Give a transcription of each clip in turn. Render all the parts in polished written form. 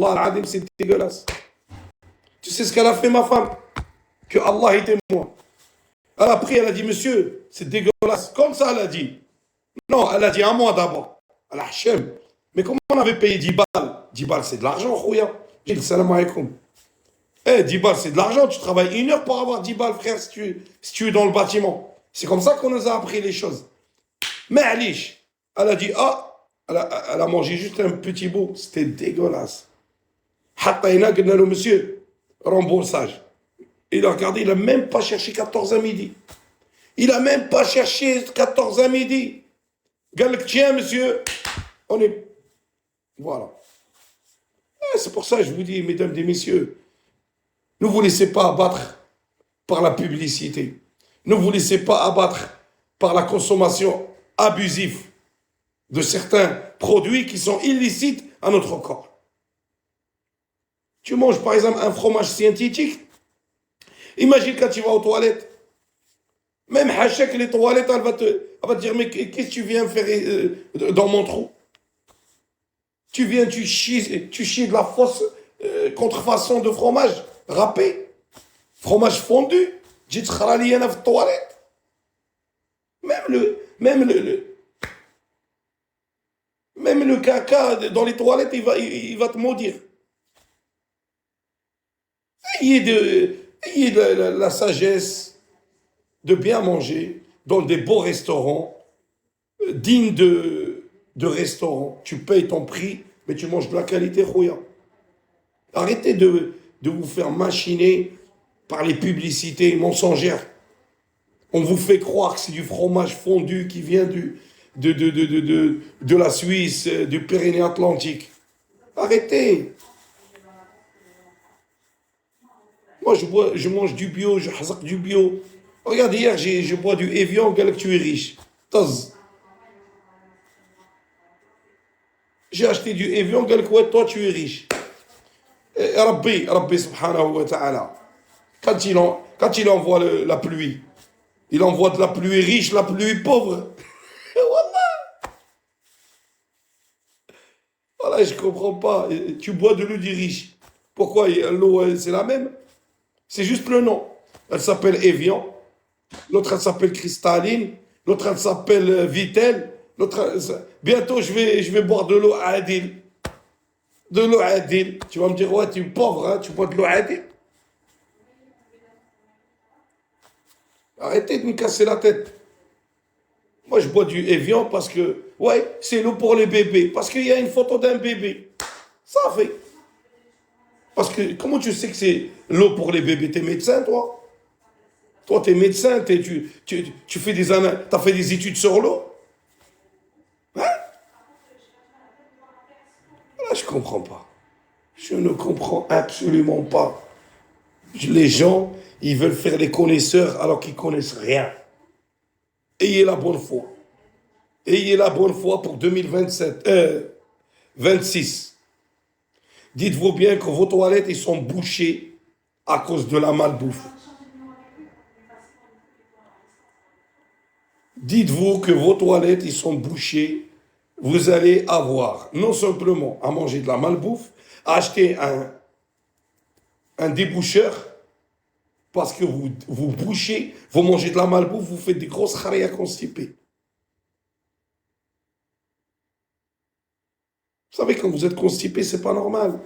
al-Adim, c'est dégueulasse. Tu sais ce qu'elle a fait, ma femme? Que Allah est témoin. Elle a pris, elle a dit, monsieur, c'est dégueulasse. Comme ça, elle a dit. Non, elle a dit à moi d'abord. Elle a hachem. Mais comment on avait payé 10 balles? 10 balles, c'est de l'argent, Khouya. J'ai dit, salam alaikum. 10 balles, c'est de l'argent. Tu travailles 1 heure pour avoir 10 balles, frère, si tu es dans le bâtiment. C'est comme ça qu'on nous a appris les choses. Mais Alish, elle a dit, elle a mangé juste un petit bout. C'était dégueulasse. Hatta monsieur, remboursage. Il a regardé, il n'a même pas cherché 14 à midi. Il n'a même pas cherché 14 à midi. Galek, tiens, monsieur, on est. Voilà. C'est pour ça que je vous dis, mesdames et messieurs, ne vous laissez pas abattre par la publicité. Ne vous laissez pas abattre par la consommation abusive de certains produits qui sont illicites à notre corps. Tu manges par exemple un fromage synthétique. Imagine quand tu vas aux toilettes. Même Hachek, les toilettes, elle va te dire, mais qu'est-ce que tu viens faire dans mon trou? Tu viens, tu chies de la fausse contrefaçon de fromage râpé. Fromage fondu. J'ai tralali à la toilette. Même le caca dans les toilettes, il va te maudire. Ayez de la sagesse de bien manger dans des beaux restaurants, dignes de restaurants. Tu payes ton prix, mais tu manges de la qualité, Khouya. Arrêtez de vous faire machiner par les publicités mensongères. On vous fait croire que c'est du fromage fondu qui vient de la Suisse, du Pyrénées-Atlantique. Arrêtez. Moi, je mange du bio, je hazak du bio. Regarde, hier, je bois du Evian, que tu es riche. Taz. J'ai acheté du Evian, que toi, tu es riche. Rabbi subhanahu wa ta'ala. Quand il envoie la pluie, il envoie de la pluie riche, la pluie pauvre. Voilà, je comprends pas. Tu bois de l'eau du riche. Pourquoi l'eau, c'est la même? C'est juste le nom. Elle s'appelle Evian. L'autre, elle s'appelle Cristalline. L'autre, elle s'appelle Vitel. Bientôt, je vais boire de l'eau Adil. De l'eau Adil. Tu vas me dire, ouais, tu es pauvre, hein, tu bois de l'eau Adil. Arrêtez de me casser la tête. Moi, je bois du Evian parce que, ouais, c'est l'eau pour les bébés. Parce qu'il y a une photo d'un bébé. Ça fait. Parce que, comment tu sais que c'est l'eau pour les bébés? T'es médecin, toi? Toi, t'es médecin, tu fais t'as fait des études sur l'eau? Hein? Là, je comprends pas. Je ne comprends absolument pas. Les gens, ils veulent faire les connaisseurs alors qu'ils connaissent rien. Ayez la bonne foi. Ayez la bonne foi pour 26. Dites-vous bien que vos toilettes, ils sont bouchées à cause de la malbouffe. Dites-vous que vos toilettes, ils sont bouchées. Vous allez avoir non simplement à manger de la malbouffe, à acheter un déboucheur, parce que vous bouchez, vous mangez de la malbouffe, vous faites des grosses charia constipées. Vous savez, quand vous êtes constipé, c'est pas normal.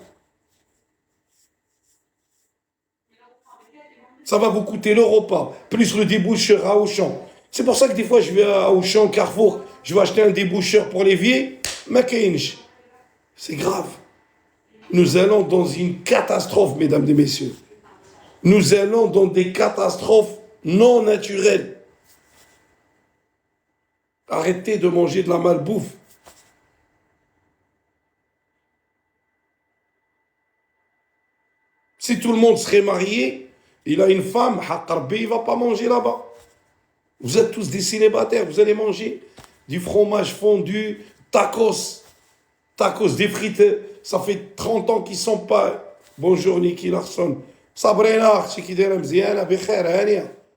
Ça va vous coûter le repas, plus le déboucheur à Auchan. C'est pour ça que des fois, je vais à Auchan, Carrefour, je vais acheter un déboucheur pour l'évier, Macaïnch. C'est grave. Nous allons dans une catastrophe, mesdames et messieurs. Nous allons dans des catastrophes non naturelles. Arrêtez de manger de la malbouffe. Si tout le monde serait marié, il a une femme, il ne va pas manger là-bas. Vous êtes tous des célibataires, vous allez manger du fromage fondu, tacos, des frites. Ça fait 30 ans qu'ils ne sont pas. Bonjour Niki Larson. Sabrina,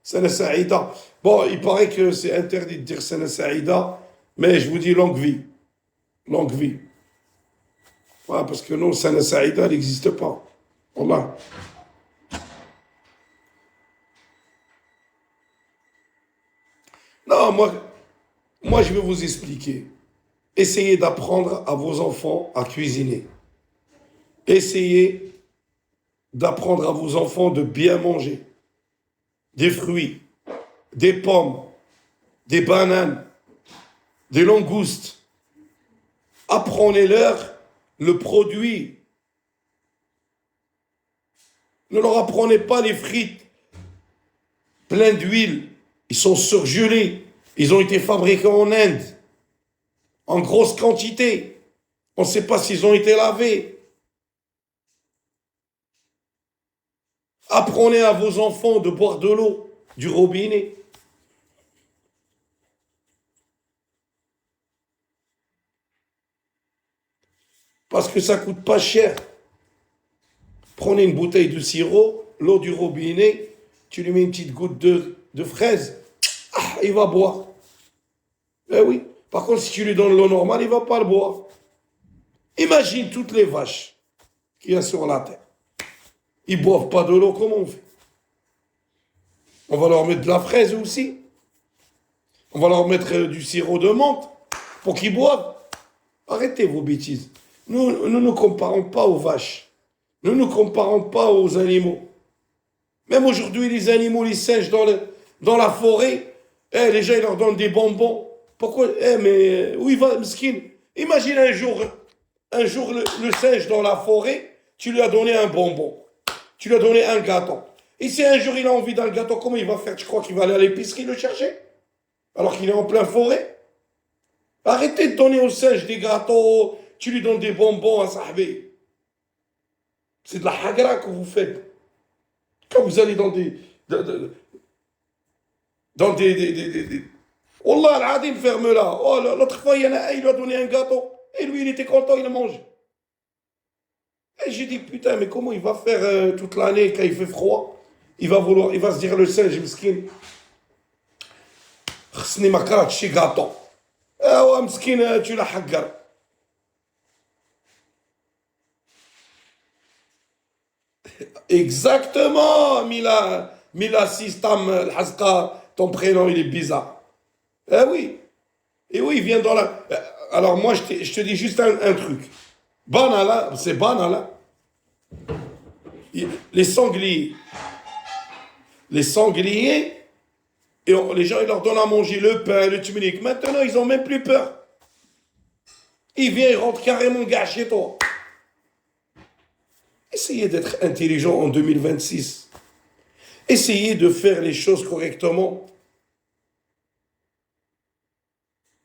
Sana Saïda. Bon, il paraît que c'est interdit de dire Sana Saïda, mais je vous dis longue vie. Longue vie. Voilà. Ah, parce que non, Sana Saïda n'existe pas. Voilà. Non, moi, je vais vous expliquer. Essayez d'apprendre à vos enfants à cuisiner. Essayez d'apprendre à vos enfants de bien manger. Des fruits, des pommes, des bananes, des langoustes. Apprenez-leur le produit. Ne leur apprenez pas les frites pleines d'huile. Ils sont surgelés. Ils ont été fabriqués en Inde, en grosse quantité. On ne sait pas s'ils ont été lavés. Apprenez à vos enfants de boire de l'eau du robinet. Parce que ça ne coûte pas cher. Prenez une bouteille de sirop, l'eau du robinet, tu lui mets une petite goutte de fraise, il va boire. Eh oui. Par contre, si tu lui donnes l'eau normale, il ne va pas le boire. Imagine toutes les vaches qu'il y a sur la terre. Ils ne boivent pas de l'eau, comment on fait? On va leur mettre de la fraise aussi. On va leur mettre du sirop de menthe pour qu'ils boivent. Arrêtez vos bêtises. Nous ne nous comparons pas aux vaches. Nous ne nous comparons pas aux animaux. Même aujourd'hui, les animaux, les singes dans la forêt, les gens ils leur donnent des bonbons. Pourquoi? Mais où il va, Mskin? Imagine un jour le singe dans la forêt, tu lui as donné un bonbon. Tu lui as donné un gâteau. Et si un jour il a envie d'un gâteau, comment il va faire? Tu crois qu'il va aller à l'épicerie le chercher? Alors qu'il est en plein forêt? Arrêtez de donner au singe des gâteaux, tu lui donnes des bonbons à Sahbé. C'est de la hagra que vous faites. Quand vous allez dans des Wallah, al-Adim, ferme-la. Oh, l'autre fois, il y en a un, il lui a donné un gâteau. Et lui, il était content, il a mangé. Et j'ai dit, putain, mais comment il va faire toute l'année quand il fait froid? Il va se dire le singe, miskin. خصني ما كرهتش شي gâteau. Ouais, miskin, tu l'as hagar. Exactement, Mila Sistam, ton prénom, il est bizarre. Eh oui. Et oui, il vient dans la. Alors moi, je te dis juste un truc. Banala, c'est banala. Les sangliers. Les sangliers, les gens, ils leur donnent à manger le pain, le tumulik. Maintenant, ils n'ont même plus peur. Ils viennent, ils rentrent carrément gars chez toi. Essayez d'être intelligent en 2026. Essayez de faire les choses correctement.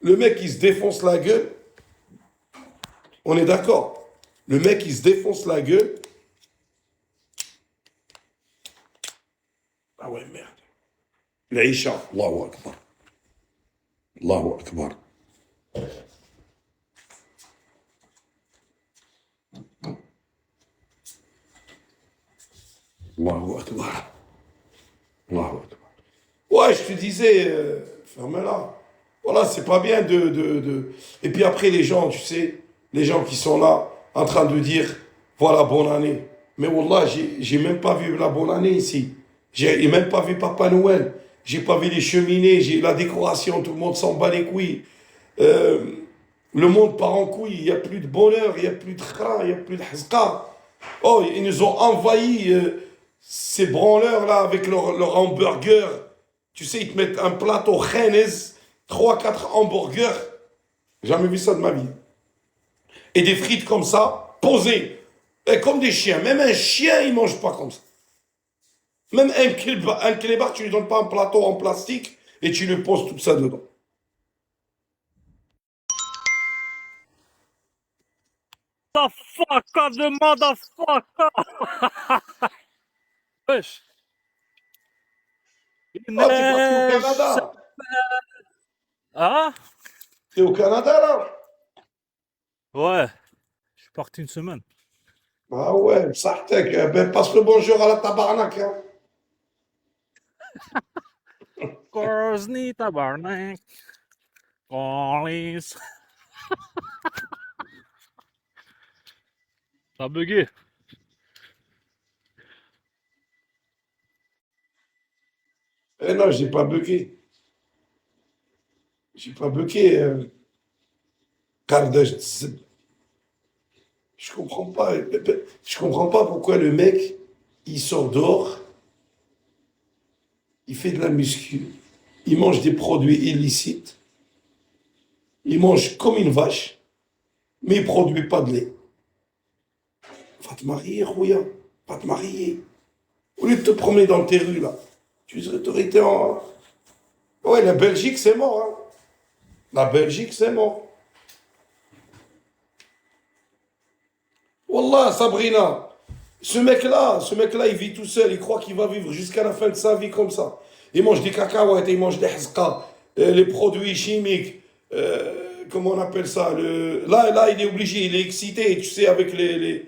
Le mec, il se défonce la gueule. On est d'accord. Le mec, il se défonce la gueule. Ah ouais, merde. العيشة الله أكبر الله أكبر الله أكبر الله أكبر. Ouais, je te disais, ferme-la. Voilà, c'est pas bien Et puis après, les gens, tu sais, les gens qui sont là, en train de dire, voilà, bonne année. Mais Wallah, j'ai même pas vu la bonne année ici. J'ai même pas vu Papa Noël. J'ai pas vu les cheminées, j'ai la décoration, tout le monde s'en bat les couilles. Euh, le monde part en couille, il n'y a plus de bonheur, il n'y a plus de khra, il n'y a plus de hazka. Oh, ils nous ont envahi ces branleurs-là avec leur hamburger. Tu sais, ils te mettent un plateau khenez, 3-4 hamburgers. Jamais vu ça de ma vie. Et des frites comme ça, posées. Et comme des chiens. Même un chien, il ne mange pas comme ça. Même un clébard, tu ne lui donnes pas un plateau en plastique et tu lui poses tout ça dedans. Motherfucker, the motherfucker! Wesh! Oh, t'es parti au Neige! Canada. Ah? T'es au Canada, là? Ouais, je suis parti une semaine. Ah ouais, Sartek, ben passe le bonjour à la tabarnak. Hein. Korsny tabarnak. Collis. Ça a bugué. Eh non, j'ai pas bugué. J'ai pas bugué. Car je comprends pas. Je comprends pas pourquoi le mec, il sort dehors, il fait de la muscu, il mange des produits illicites, il mange comme une vache, mais il produit pas de lait. Va te marier, Rouya. Va te marier. Au lieu de te promener dans tes rues, là, tu aurais été en... Ouais, la Belgique, c'est mort. Hein. La Belgique, c'est mort. Wallah, Sabrina, ce mec-là, il vit tout seul. Il croit qu'il va vivre jusqu'à la fin de sa vie comme ça. Il mange des cacahuètes, il mange des hezqa, les produits chimiques. Comment on appelle ça là, il est obligé, il est excité, tu sais, avec les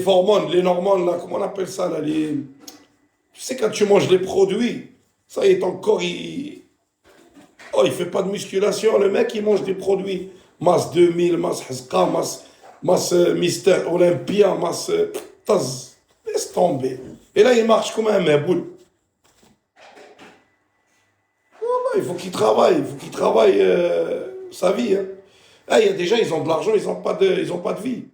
hormones, les hormones, là, comment on appelle ça là, tu sais, quand tu manges des produits, ça y est, ton corps, oh, il fait pas de musculation. Le mec, il mange des produits. Masse 2000, masse hezqa, masse Mister Olympia, masse Taz. Laisse tomber. Et là, il marche comme un meuble. Il faut qu'il travaille. Il faut qu'il travaille sa vie. Hein. Là, il y a des gens, ils ont de l'argent, ils n'ont pas de vie.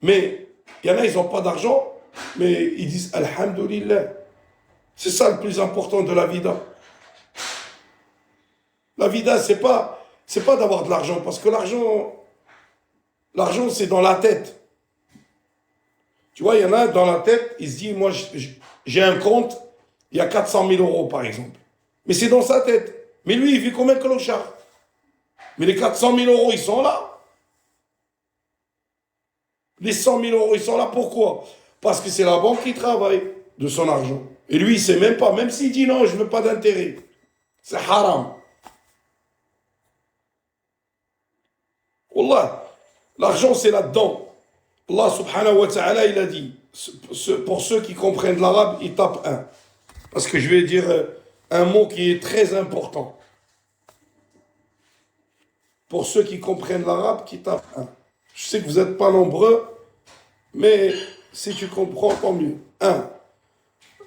Mais il y en a, ils n'ont pas d'argent, mais ils disent Alhamdulillah. C'est ça le plus important de la vida. La vida, c'est pas d'avoir de l'argent, parce que l'argent, c'est dans la tête. Tu vois, il y en a dans la tête, il se dit, moi, j'ai un compte, il y a 400 000 euros, par exemple. Mais c'est dans sa tête. Mais lui, il vit comme un clochard. Mais les 400 000 euros, ils sont là. Les 100 000 euros, ils sont là. Pourquoi? Parce que c'est la banque qui travaille de son argent. Et lui, il ne sait même pas. Même s'il dit non, je ne veux pas d'intérêt. C'est haram. Wallah, l'argent, c'est là-dedans. Allah subhanahu wa ta'ala, il a dit, pour ceux qui comprennent l'arabe, ils tapent un. Parce que je vais dire un mot qui est très important. Pour ceux qui comprennent l'arabe, qui tapent un. Je sais que vous n'êtes pas nombreux, mais si tu comprends, tant mieux. Un.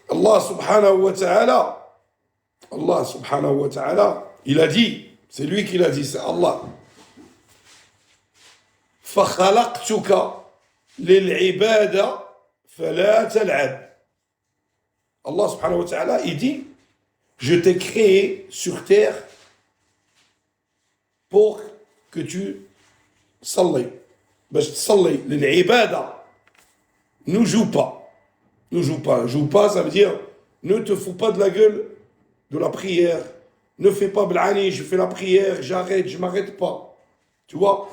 Allah subhanahu wa ta'ala, il a dit, c'est lui qui l'a dit, c'est Allah. فخلقتك للعبادة فلا تلعب. Allah subhanahu wa ta'ala, il dit, je t'ai créé sur terre pour que tu sallis. باش تصلي للعبادة. Ne joue pas. Ne joue pas. Joue pas, ça veut dire, ne te fous pas de la gueule de la prière. Ne fais pas blani, je fais la prière, j'arrête, je m'arrête pas. Tu vois?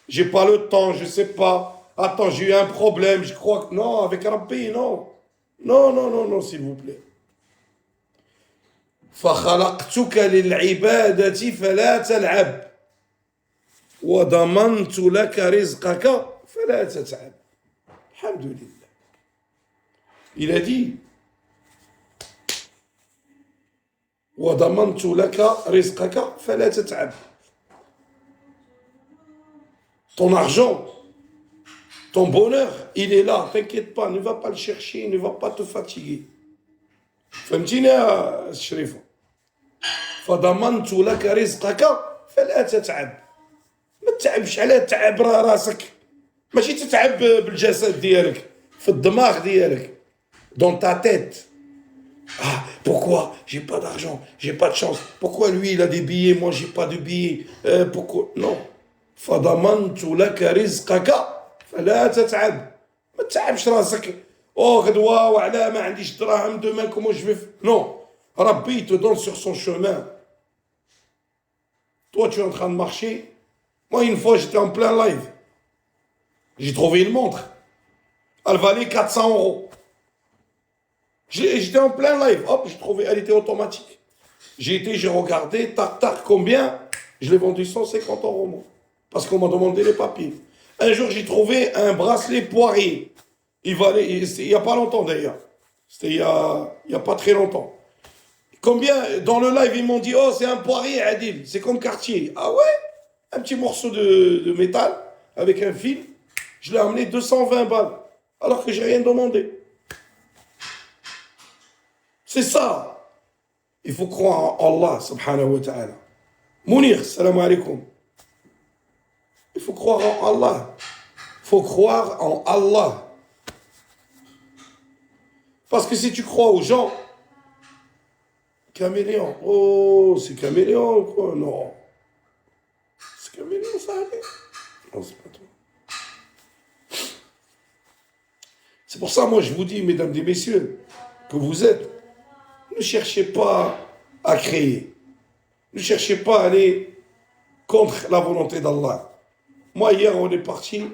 J'ai pas le temps, je sais pas. Attends, j'ai eu un problème, je crois que... Non, avec Rabbi, non. Non, s'il vous plaît. فخلقتك للعبادة فلا تلعب وضمنت لك رزقك فلا تتعب. الحمد لله. Il a dit وضمنت لك رزقك فلا تتعب. Ton argent, ton bonheur, il est là, t'inquiète pas, ne va pas le chercher, ne va pas te fatiguer. فهمتيني يا شريفه؟ فضمنت لك رزقك فلا تتعب. ما تتعبش علاه تعب راسك. ماشي تتعب بالجسد ديالك، في الدماغ ديالك. Dans ta tête. Ah, pourquoi j'ai pas d'argent, j'ai pas de chance. Pourquoi lui il a des billets, moi j'ai pas de billets. Pourquoi? Non. فضمنت لك رزقك فلا تتعب. ما تتعبش راسك. Oh, غدوة وعلاه ما عنديش دراهم, demain comment je vais faire? Non. Rabbi il te donne sur son chemin. Toi tu es en train de marcher. Moi une fois j'étais en plein live. J'ai trouvé une montre. Elle valait 400 euros. J'étais en plein live. Hop, j'ai trouvé, elle était automatique. J'ai regardé, tac, combien? Je l'ai vendu 150 euros, moi. Parce qu'on m'a demandé les papiers. Un jour, j'ai trouvé un bracelet Poirier. Il n'y a pas longtemps d'ailleurs. C'était il y a pas très longtemps. Combien? Dans le live, ils m'ont dit, oh, c'est un Poirier, Adil. C'est comme Cartier. Ah ouais? Un petit morceau de métal avec un fil. Je l'ai amené 220 balles, alors que j'ai rien demandé. C'est ça. Il faut croire en Allah, subhanahu wa ta'ala. Mounir, salam alaikum. Il faut croire en Allah. Il faut croire en Allah. Parce que si tu crois aux gens, caméléon, oh, c'est caméléon, quoi, non. C'est caméléon, ça allait. Non, c'est pas toi. C'est pour ça, moi, je vous dis, mesdames et messieurs, que vous êtes, ne cherchez pas à créer. Ne cherchez pas à aller contre la volonté d'Allah. Moi, hier, on est parti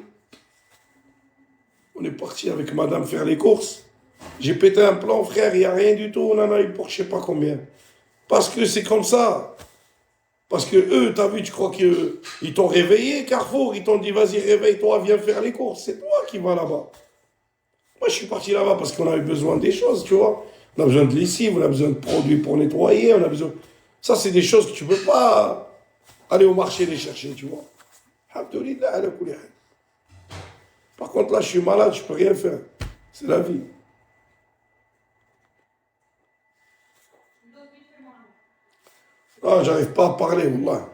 avec madame faire les courses. J'ai pété un plan, frère, il n'y a rien du tout, on en a eu pour je ne sais pas combien. Parce que c'est comme ça. Parce que eux, t'as vu, tu crois qu'ils t'ont réveillé, Carrefour, ils t'ont dit, vas-y, réveille-toi, viens faire les courses. C'est toi qui vas là-bas. Moi, je suis parti là-bas parce qu'on avait besoin des choses, tu vois. On a besoin de lessive, on a besoin de produits pour nettoyer, on a besoin... Ça, c'est des choses que tu ne peux pas aller au marché les chercher, tu vois. Alhamdoulilah, ala kulli hal. Par contre, là, je suis malade, je ne peux rien faire. C'est la vie. Ah, j'arrive pas à parler, wallah.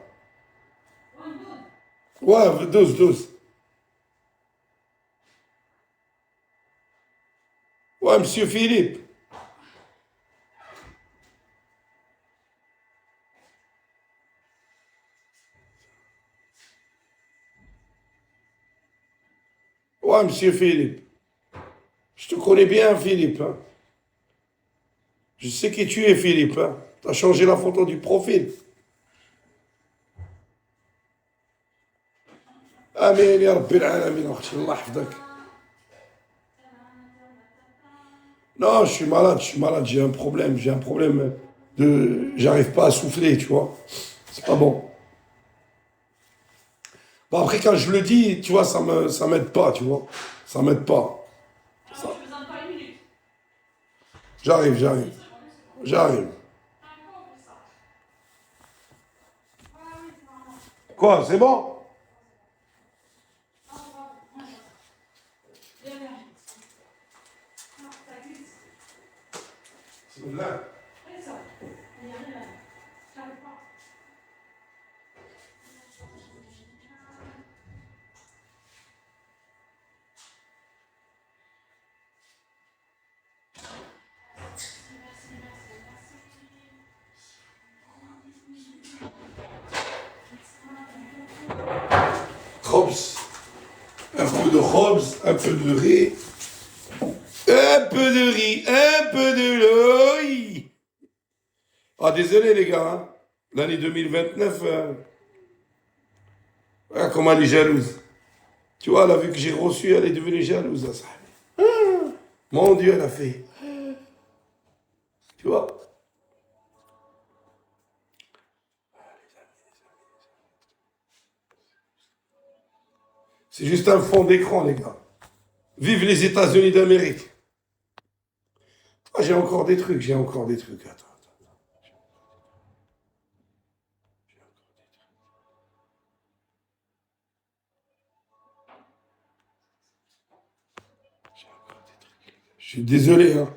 Ouais, 12. Ouais, monsieur Philippe. Ouais, monsieur Philippe. Je te connais bien, Philippe. Hein. Je sais qui tu es, Philippe. Hein. Tu as changé la photo du profil. Amen, ya Rabbil alamin, Allah hafdak. Non, je suis malade, j'ai un problème de... J'arrive pas à souffler, tu vois. C'est pas bon. Bon, après, quand je le dis, tu vois, ça m'aide pas, tu vois. Ça m'aide pas. Ça... J'arrive. Quoi, c'est bon? Là. Khobz. Un peu de khobz, un peu de riz. Un peu de riz, un peu de l'oeil. Ah, désolé les gars, hein. L'année 2029, comment elle est jalouse. Tu vois, elle a vu que j'ai reçu, elle est devenue jalouse. Ça. Mon Dieu, elle a fait. Tu vois. C'est juste un fond d'écran, les gars. Vive les États-Unis d'Amérique. Ah, j'ai encore des trucs. Attends. Je suis désolé, hein.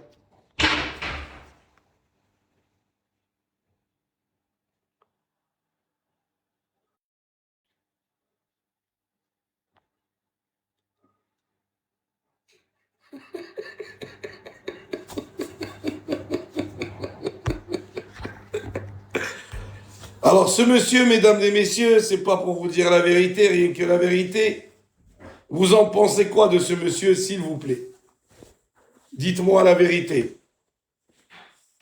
Alors, ce monsieur, mesdames et messieurs, c'est pas pour vous dire la vérité, rien que la vérité. Vous en pensez quoi de ce monsieur, s'il vous plaît? Dites-moi la vérité.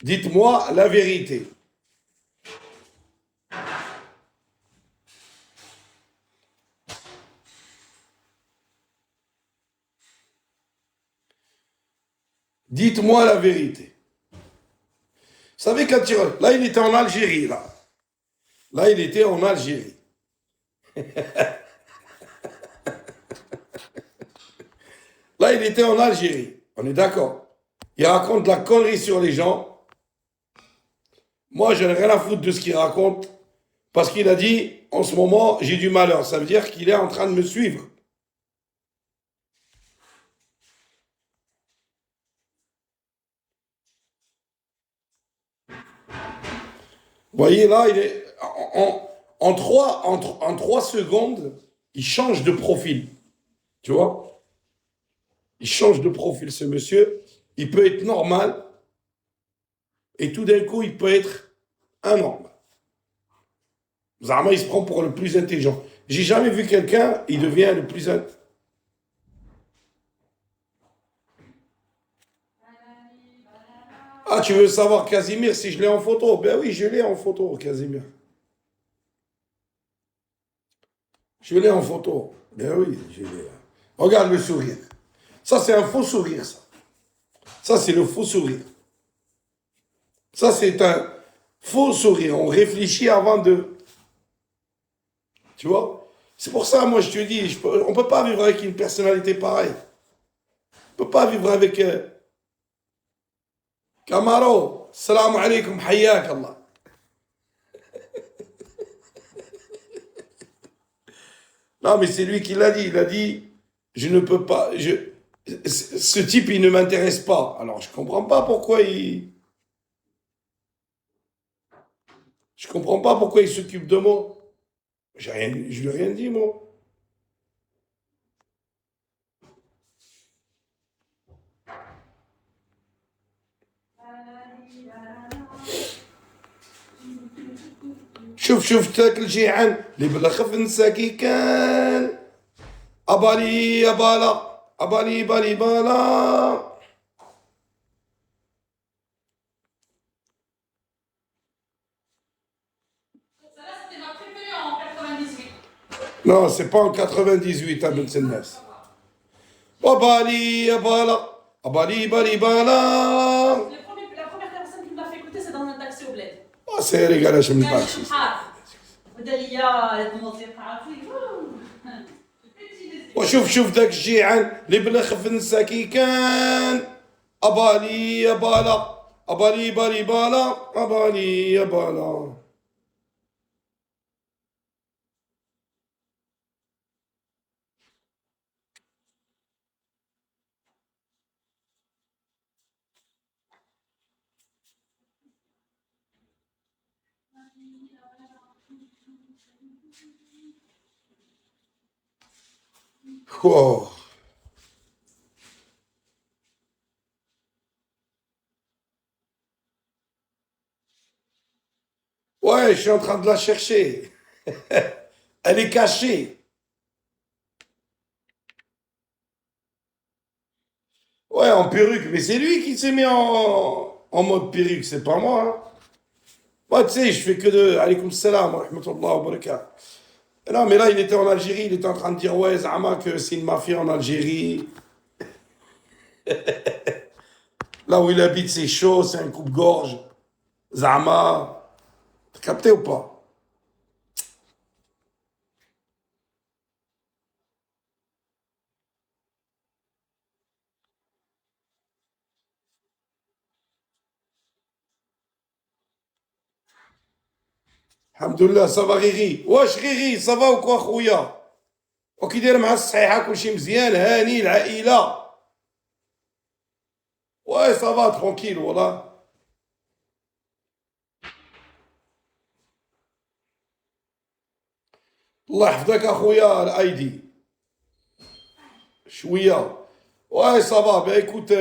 Dites-moi la vérité. Dites-moi la vérité. Vous savez, quand là, il était en Algérie, là. Là, il était en Algérie. Là, il était en Algérie. On est d'accord. Il raconte de la connerie sur les gens. Moi, je n'ai rien à foutre de ce qu'il raconte. Parce qu'il a dit, en ce moment, j'ai du malheur. Ça veut dire qu'il est en train de me suivre. Vous voyez là, il est en 3 secondes, il change de profil. Tu vois? Il change de profil, ce monsieur. Il peut être normal et tout d'un coup, il peut être anormal. Zama, il se prend pour le plus intelligent. J'ai jamais vu quelqu'un, il devient le plus intelligent. Ah, tu veux savoir Casimir si je l'ai en photo? Ben oui, je l'ai en photo, Casimir. Je l'ai en photo. Ben oui, je l'ai. Regarde le sourire. Ça, c'est un faux sourire, ça. Ça, c'est le faux sourire. Ça, c'est un faux sourire. On réfléchit avant de... Tu vois? C'est pour ça, moi, je te dis, on ne peut pas vivre avec une personnalité pareille. On ne peut pas vivre avec... Camaro, salam alaikum, hayyak Allah. Non, mais c'est lui qui l'a dit. Il a dit, je ne peux pas... ce type, il ne m'intéresse pas. Alors, je comprends pas pourquoi il... Je comprends pas pourquoi il s'occupe de moi. Je lui ai rien dit, moi. شوف تاكل جيعان اللي بلا خف نسى كي كان ابالي ابالا ابالي بالي بالا. Celle-là, c'était ma préférée en 98. Non, c'est pas en 98 à Ben Sennas. Abali abala abali bali bala. La première personne qui me l'a fait écouter, c'est dans un taxi au bled. Oh, c'est les gars là, je me passe. وداليا الموسيقى عرفتي وشوف داك الجيعان اللي بلا خف نسى كي كان ابالي ابالا ابالي بالي بالا ابالي ابالا. Oh. Ouais, je suis en train de la chercher. Elle est cachée. Ouais, en perruque. Mais c'est lui qui s'est mis en mode perruque, c'est pas moi. Hein. Moi, tu sais, je fais que de... Alaykoum salam wa rahmatullah wa barakatuh. Non, mais là, il était en Algérie, il était en train de dire, ouais, Zama, que c'est une mafia en Algérie. Là où il habite, c'est chaud, c'est un coupe-gorge. Zama. T'as capté ou pas? Alhamdoulilah, ça va Riri. Wesh Riri, ça va ou quoi خويا؟ وكي داير مع الصحيحة كلشي مزيان هاني العائلة. Ouais, ça va, tranquille, voilà. الله يحفظك اخويا الايدي. شوية. Ouais, ça va. Ben écoute,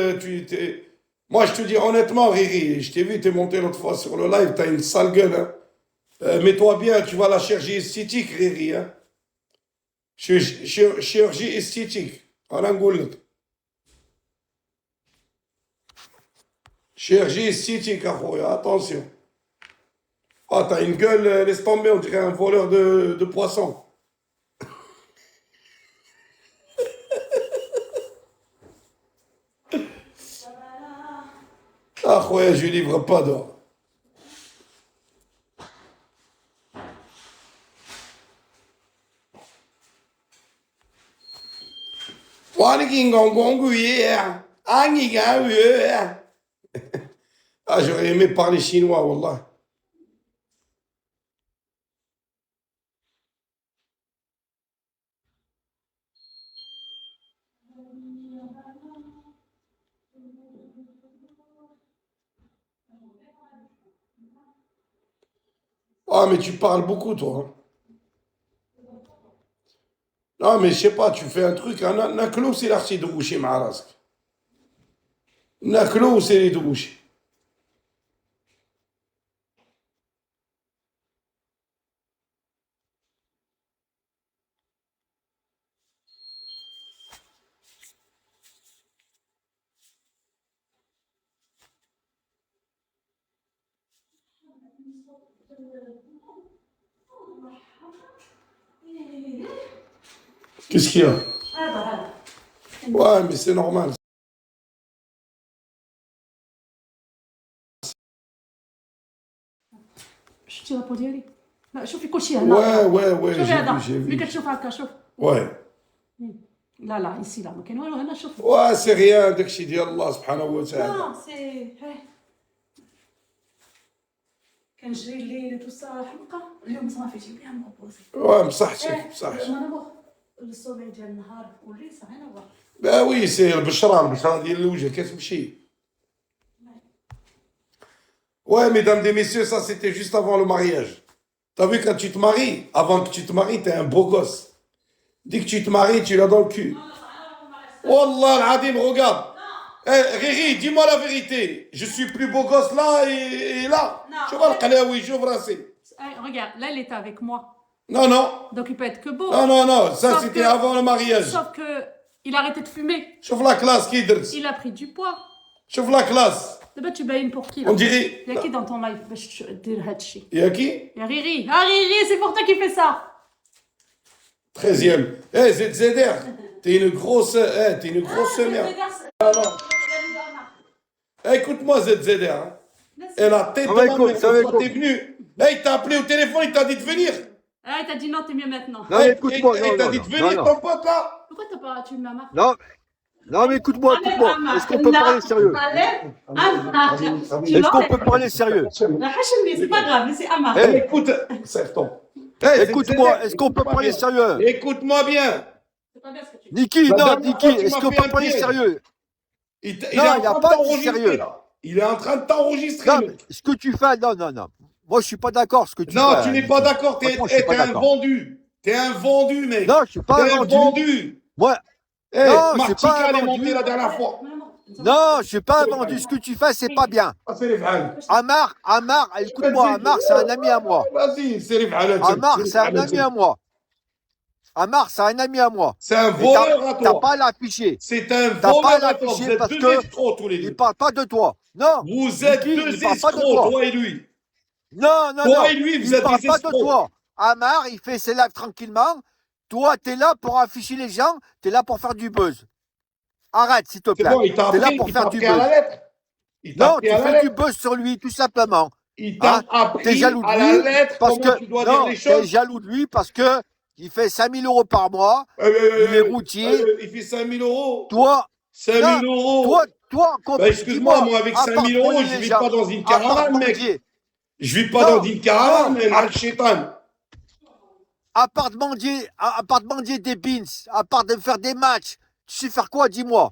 moi je te dis honnêtement, Riri, je t'ai vu, t'es monté l'autre fois sur le live, t'as une sale gueule. Hein. Mets-toi bien, tu vas à la chirurgie esthétique, Riri. Hein. Chirurgie esthétique. أنا نقول لك. Chirurgie esthétique, اخويا, attention. Ah, t'as une gueule, laisse tomber, on dirait un voleur de poissons. Ah, ouais, je livre pas d'or. Ah, j'aurais aimé parler chinois, wallah. Ah, mais tu parles beaucoup, toi. Hein. Non, mais je sais pas, tu fais un truc. Naklo, c'est l'archi de Gouché, Maharask. Naklo, c'est les de Gouché. Qu'est-ce qu'il y a? Ouais, mais c'est normal. شفتي لابو ديالي؟ لا شوفي كلشي هنا. Ouais, شوفي هذا j'ai ملي vu. كتشوف هكا شوف. Ouais. لا لا يسي لا ما كاين والو هنا شوف. Ouais, c'est rien, داكشي ديال الله سبحانه وتعالى. نو سي كنجري الليل وتو سا حمقى اليوم صافي جيب ليها مبوزي. Ouais, مصحتك، مصحتك. انا بغ الصبح ديال النهار والليل صافي انا بغ. Bah oui, c'est البشرة ديال الوجه كتمشي. Ouais, mesdames et messieurs, ça c'était juste avant le mariage. T'as vu quand tu te maries, avant que tu te maries, t'es un beau gosse. Dès que tu te maries, tu l'as dans le cul. Wallah al-Adim, regarde. Eh, Riri, dis-moi la vérité. Je suis plus beau gosse là et là. Non. Tu vois le Khalaoui, j'ouvre assez. Regarde, là il était avec moi. Non, non. Donc il peut être que beau. Non, ça Sauf c'était que- avant le mariage. Sauf que il a arrêté de fumer. Chauffe la classe, qui درت. Il a pris du poids. Chauffe la classe. دابا تبين pour qui là. On dirait. يا كي dans ton live باش دير هادشي. Il y a qui? يا ريري ها ريري c'est pour toi qui fais ça. 13e. Eh, ZZR. T'es une grosse merde. Eh, écoute-moi, ZZR. Hein. Et la tête de ma mère, quand t'es venu. Eh, il t'a appelé au téléphone, il t'a dit de venir. Ah il t'a dit non t'es mieux maintenant. Non, écoute-moi, Il t'a dit de venir, ton pote là. Pourquoi t'as pas tu m'as marqué? non, non, mais écoute-moi. Est-ce qu'on peut parler sérieux? Est-ce qu'on peut parler sérieux? C'est pas grave mais c'est Amar. Eh, Écoute, serre-ton. Eh, Écoute-moi, ZZR, est-ce qu'on peut écoute-moi parler bien. sérieux? Écoute-moi bien. C'est pas bien ce que tu dis. Niki, La non, dernière Niki, fois, tu est-ce m'as qu'on fait peut un parler piège. sérieux? Il Non, est il y a en train pas de de t'enregistrer sérieux. là. Il est en train de t'enregistrer. Non, mec. mais ce que tu fais, non. Moi, je suis pas d'accord ce que tu fais. Non, tu n'es pas d'accord. Franchement, je suis pas T'es un d'accord. vendu. T'es un vendu, mec. Non, je suis pas T'es un vendu. vendu. Moi, Eh, non, je suis Martika, pas elle est vendu. montée la dernière fois. Non, je suis pas vendu. Ce que tu fais, c'est pas bien. Ah, c'est les v'hal. Amar, écoute-moi, Amar, c'est un ami à moi. Vas-y, c'est les v'hal. Amar, c'est un ami à moi. Amar, c'est un ami à moi. C'est un Et voleur à t'as toi. pas à l'afficher. C'est un T'as pas à voleur à toi. Vous l'afficher êtes parce deux que escrocs tous les il deux. parle pas de toi. Non. Vous êtes Niki, deux il parle pas de escrocs, toi. toi et lui. Non. Toi et lui, vous Il êtes parle des pas de escrocs. toi. Amar, il fait ses lives tranquillement. Toi, t'es là pour afficher les gens. T'es là pour faire du buzz. Arrête, s'il te C'est plaît. bon, il t'a T'es là appris, pour il t'a faire du appris à la buzz. lettre. Il t'a Non, appris tu à la fais du lettre. buzz sur lui, tout simplement. Il t'a Hein? T'es appris jaloux de à la lui lettre parce comment que tu dois dire non, les t'es choses. jaloux de lui parce que il fait 5000 € par mois. Il est routier. Il fait 5000 euros. Toi, 5000 euros. toi, Bah, excuse-moi, moi, avec 5000 euros, je vis pas dans une caravane, mec. Je vis pas Non, dans une caravane, non. mais al shaitan. à part de mendier des beans, à part de faire des matchs, tu sais faire quoi, dis-moi?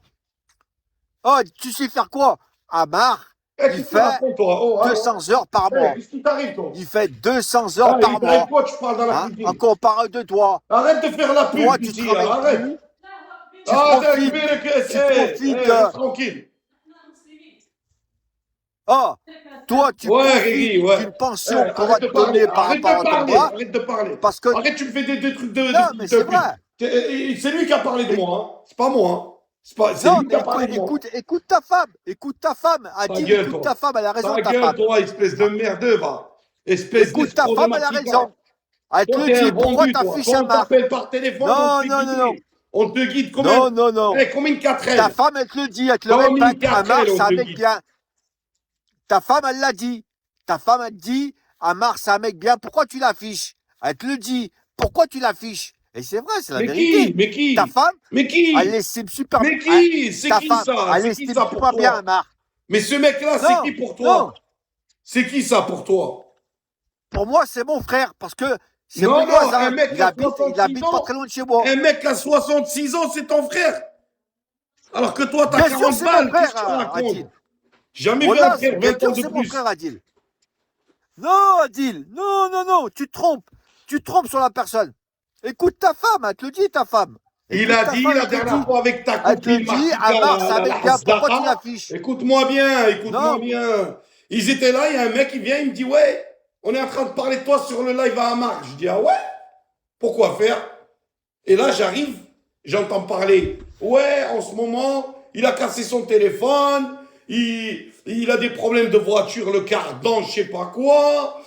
Oh, tu sais faire quoi? Amar, Eh, il qu'est-ce que tu fait racontes, toi? Oh, 200 heures par eh, mois. qu'est-ce qui t'arrive, toi? Il fait 200 heures Ah, par il t'arrive mois. quoi, tu parles dans la Hein? cuisine? Encore on parle de toi. Arrête de faire la pub Toi, tu ici, travailles arrête. plus. Ah, profites. reste tranquille. Oh, toi, tu Ouais, profites Riri, ouais. d'une pension Eh, qu'on va te donner par arrête de rapport à ton parler, bras. arrête de parler. Parce que, Arrête, tu me fais des trucs de. non, mais c'est vrai. C'est lui qui a parlé de moi, hein. C'est pas moi, hein. C'est Non, lui qui mais a parlé de moi. écoute ta femme. Écoute ta femme. Adil, gueule, écoute toi. ta femme. Elle a raison, Ta ta gueule, femme. toi, espèce de merdeux, va. Espèce Écoute ta d'escroc de femme, elle a Matica. raison. Elle te Toi, le t'es un dit. Pourquoi vendu, toi. t'affiches Quand un on marque? t'appelle par téléphone, Non, on te fait non, guider. non. On te guide comme un. Non. Eh, comme une Ta 4L. femme, elle te le dit. Elle te le Comme une répète. 4L, Amar, on c'est un te mec dit. bien. Ta femme, elle l'a dit. Ta femme, elle te dit. Amar, c'est un mec bien. Pourquoi tu l'affiches? Elle te le dit. Pourquoi tu l'affiches? Et c'est vrai, c'est la Mais vérité. qui? Mais qui? Ta femme, Mais qui? elle estime super Mais qui? C'est Ta qui femme, ça? elle C'est qui estime ça pour super bien, toi? Amar. Mais ce mec-là, c'est Non, qui pour non. toi? C'est qui ça pour toi? Pour moi, c'est mon frère, parce que c'est Non, mon non, voisin. un mec Il qui a habite 66 pas ans. très loin de chez moi. Un mec à 66 ans, c'est ton frère. Alors que toi, t'as Bien sûr, 40 c'est mon balles. frère, Qu'est-ce que tu racontes? Adil. Jamais vu Voilà, un frère bien 20 ans sûr, de c'est mon plus. frère, Adil. Non, Adil. Non, non, non. Tu te trompes. Tu te trompes sur la personne. Écoute ta femme, elle te le dit, ta femme. Il Écoute a ta dit femme, la elle te le dernière dit. fois avec ta Elle te le copine dit, Martika, Amar, c'est un la mec bien. Pourquoi tu Hasdaqa. l'affiches? Écoute-moi bien, écoute-moi Non. bien. Ils étaient là, il y a un mec qui vient, il me dit, ouais, on est en train de parler de toi sur le live à Amar. Je dis, ah ouais? Pourquoi faire? Et là, j'arrive, j'entends parler. Ouais, en ce moment, il a cassé son téléphone, il a des problèmes de voiture, le cardan, je sais pas quoi.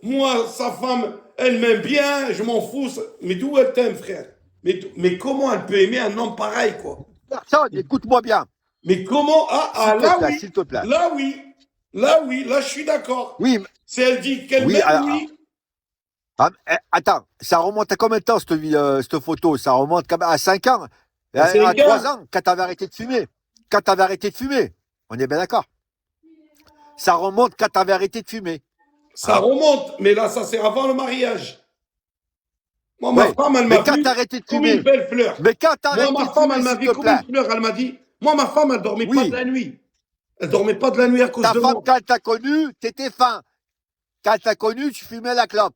Moi, sa femme, elle m'aime bien, je m'en fous. Mais d'où elle t'aime, frère? Mais comment elle peut aimer un homme pareil, quoi? Personne, écoute-moi bien. Mais comment? S'il te Là plaît, oui, s'il te plaît. là oui, là oui, là je suis d'accord. Oui, Si elle dit qu'elle oui, m'aime, oui. attends, ça remonte à combien de temps cette photo? Ça remonte quand même à 5 ans, C'est à un gars. 3 ans, quand t'avais arrêté de fumer. Quand t'avais arrêté de fumer. On est bien d'accord. Ça remonte quand t'avais arrêté de fumer. Ça Hein? remonte, mais là, ça c'est avant le mariage. Moi, ma Oui, femme, elle mais m'a quand vu t'as arrêté de comme une fumer. belle fleur. Mais quand t'as Moi, arrêté ma de femme, fumer, elle m'a s'il vu te comme une plaît. fleur. Elle m'a dit, moi, ma femme, elle dormait pas de Oui, la nuit. Elle dormait pas de la nuit à cause ta de femme, moi. quand elle t'a connu, t'étais fin. Quand elle t'a connu, tu fumais la clope.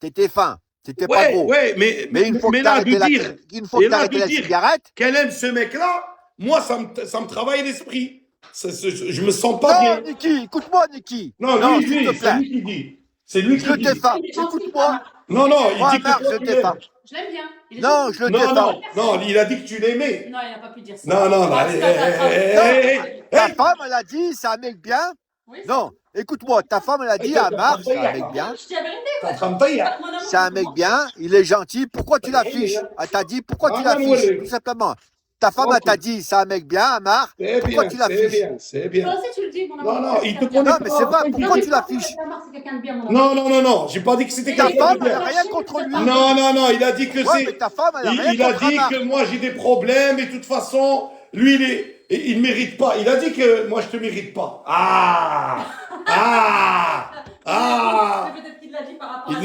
T'étais fin. T'étais pas Ouais, gros. ouais, mais, Mais une fois que mais t'as là, de arrêté dire, une fois que et t'as là, arrêté de la dire cigarette, qu'elle aime ce mec-là, moi, ça me travaille l'esprit. Je me sens pas non, bien. Niki, écoute-moi, Niki. Non, Non, lui, s'il te c'est plaît. lui qui dit. C'est lui Je qui le dit. défends. Il est gentil, Écoute-moi. Amar. Non, non, il Moi, dit que Marc, je toi, le tu l'aimes. défends. Je l'aime bien. Il est Non, gentil. je le Non, défends. non, il a dit que tu l'aimais. Non, il n'a pas pu dire ça. Non, non, non, Ah, allez, c'est ta femme. hey, Ta hey, femme, elle a dit, c'est un mec bien. Oui, c'est Non, écoute-moi, ta femme, elle a dit à Marc, c'est un mec bien. bien. Je dis la vérité. t'es en Ouais. train de tailler. Pas que mon amour, C'est un c'est mec moi. bien, il est gentil. Pourquoi tu l'affiches? Elle t'a dit, pourquoi tu l'affiches? Tout simplement. Ta femme, elle t'a dit, c'est un mec bien, Marc. Pourquoi tu C'est l'affiches? bien, c'est Toi bien. aussi, tu le dis, mon Non, amour. non, c'est il te quelqu'un de connaît bien. Non, mais c'est pas. vrai, Pourquoi il pourquoi dit tu Non, mais l'affiches? Amar, c'est quelqu'un de bien, mon amour. Non, non, non, non, j'ai pas dit que c'était Et Ta quelqu'un de femme, il elle bien. a t'a rien lâché, contre ça lui. t'a Non, non, non, il a dit que Ouais, mais ta femme, elle a rien Il a contre dit Marc. que moi j'ai des problèmes et de toute façon, lui, il ne mérite pas. Il a dit que moi je te mérite pas. Ah! Ah! Ah! Mais peut-être qu'il l'a dit par rapport à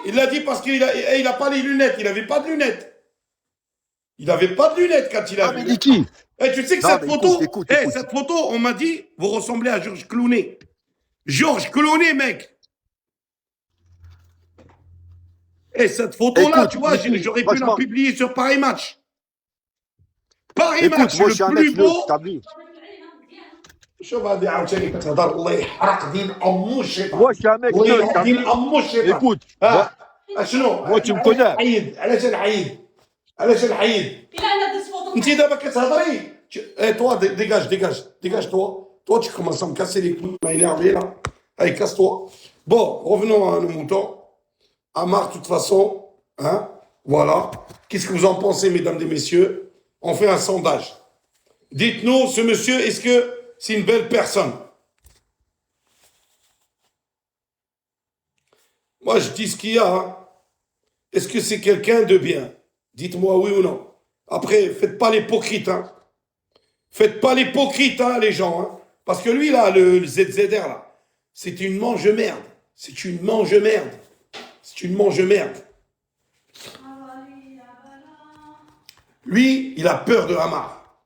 Il l'a dit parce qu'il a pas les lunettes. Il avait pas de lunettes. Il avait pas de lunettes quand il a Non, mais vu. Niki. Et tu sais que Non, cette mais photo, écoute. cette photo, on m'a dit, vous ressemblez à Georges Clooney. Georges Clooney, mec. Et cette photo-là, Écoute, tu vois, Niki, j'aurais pu la franchement, publier sur Paris Match. Paris écoute, Match, moi, je le suis un mec, plus beau. je t'oublie. شوف هذه عاوتاني كتهضر الله يحرق دين امو الشيطان Moi, je suis un mec الله neutre, يحرق t'as دين vu? امو الشيطان Écoute, moi, ها اشنو moi, tu me connais. نحيد علاش نحيد علاش نحيد Il a des photos. انت دابا كتهضري اي توا dégage toi tu commences à me casser les couilles m'a énervé là allez casse-toi bon revenons à nos moutons Amar de toute façon hein voilà qu'est-ce que vous en pensez mesdames et messieurs on fait un sondage dites-nous ce monsieur est-ce que c'est une belle personne. Moi, je dis ce qu'il y a. Hein. Est-ce que c'est quelqu'un de bien? Dites-moi oui ou non. Après, faites pas l'hypocrite. Hein. Faites pas l'hypocrite, hein, les gens. Hein. Parce que lui, là, le ZZR, là, c'est une mange-merde. C'est une mange-merde. C'est une mange-merde. Lui, il a peur de Hamar.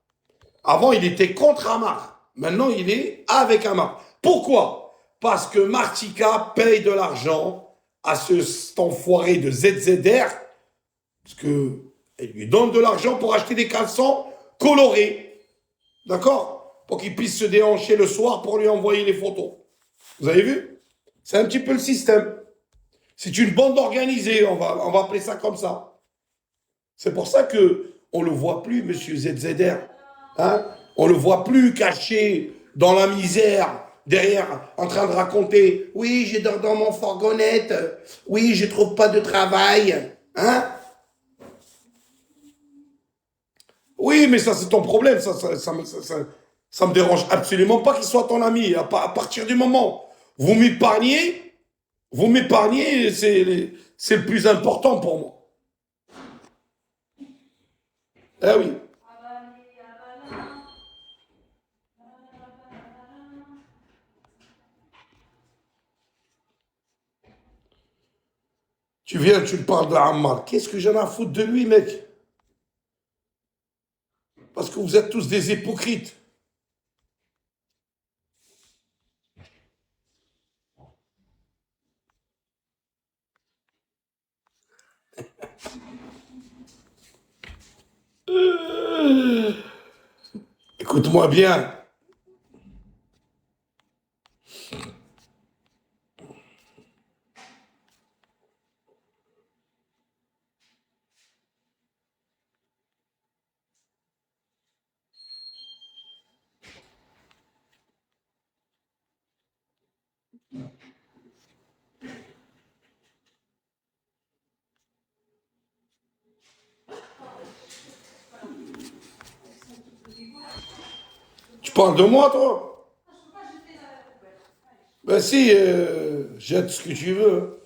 Avant, il était contre Hamar. Maintenant, il est avec Hamar. Pourquoi? Parce que Martika paye de l'argent à cet enfoiré de ZZR, parce qu'elle lui donne de l'argent pour acheter des caleçons colorés. D'accord? Pour qu'il puisse se déhancher le soir pour lui envoyer les photos. Vous avez vu? C'est un petit peu le système. C'est une bande organisée, on va appeler ça comme ça. C'est pour ça que on le voit plus, monsieur ZZR. Hein? On le voit plus caché dans la misère, derrière, en train de raconter « Oui, je dors dans mon fourgonnette. Oui, je trouve pas de travail. » Hein? Oui, mais ça, c'est ton problème. Ça me dérange absolument pas qu'il soit ton ami. À partir du moment où vous m'épargnez, c'est le plus important pour moi. Eh oui. Tu viens, tu me parles de Ammar. Qu'est-ce que j'en ai à foutre de lui, mec? Parce que vous êtes tous des hypocrites. Écoute-moi bien. Tu parles de moi, toi? Ben si, jette ce que tu veux.